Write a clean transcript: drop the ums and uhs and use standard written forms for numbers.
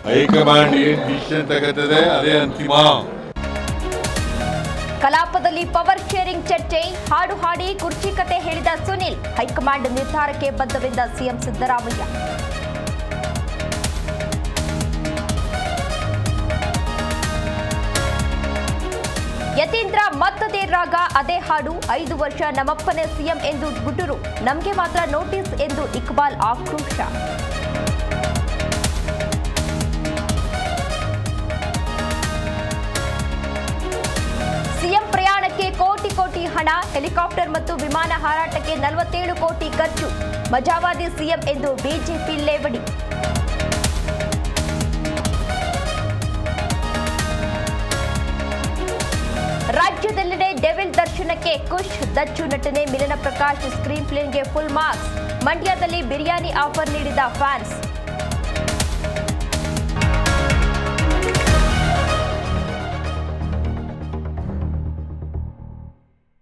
High command ಏನ್ decision ತಗೋತದೆ ಅದೇ ಅಂತಿಮ. ಕಲಾಪದಲ್ಲಿ ಪವರ್ ಶೇರಿಂಗ್ ಚರ್ಚೆ, ಹಾಡು ಹಾಡಿ ಕುರ್ಚಿ ಕತೆ ಹೇಳಿದ ಸುನಿಲ್. ಹೈಕಮಾಂಡ್ ನಿರ್ಧಾರಕ್ಕೆ ಬದ್ಧವೆಂದ ಸಿಎಂ ಸಿದ್ದರಾಮಯ್ಯ. ಯತೀಂದ್ರ ಮತ್ತದೇ ರಾಗ, ಅದೇ ಹಾಡು, 5 ವರ್ಷ ನಮ್ಮಪ್ಪನೇ ಸಿಎಂ ಎಂದು ಗುಟುರು, ನಮಗೆ ಮಾತ್ರ ನೋಟಿಸ್ ಎಂದು ಇಕ್ಬಾಲ್ ಆಕ್ರೋಶ. ಸಿಎಂ ಪ್ರಯಾಣಕ್ಕೆ ಕೋಟಿ ಕೋಟಿ ಹಣ, ಹೆಲಿಕಾಪ್ಟರ್ ಮತ್ತು ವಿಮಾನ ಹಾರಾಟಕ್ಕೆ 47 ಕೋಟಿ ಖರ್ಚು, ಮಜಾವಾದಿ ಸಿಎಂ ಎಂದು ಬಿಜೆಪಿ ಲೇವಡಿ. ರಾಜ್ಯದೆಲ್ಲೆಡೆ ಡೆವಿಲ್ ದರ್ಶನಕ್ಕೆ ಖುಷ್, ದಚ್ಚು ನಟನೆ ಮಿಲನ ಪ್ರಕಾಶ್ ಸ್ಕ್ರೀನ್ ಪ್ಲೇಗೆ ಫುಲ್ ಮಾರ್ಕ್ಸ್. ಮಂಡ್ಯದಲ್ಲಿ ಬಿರಿಯಾನಿ ಆಫರ್ ನೀಡಿದ ಫ್ಯಾನ್ಸ್.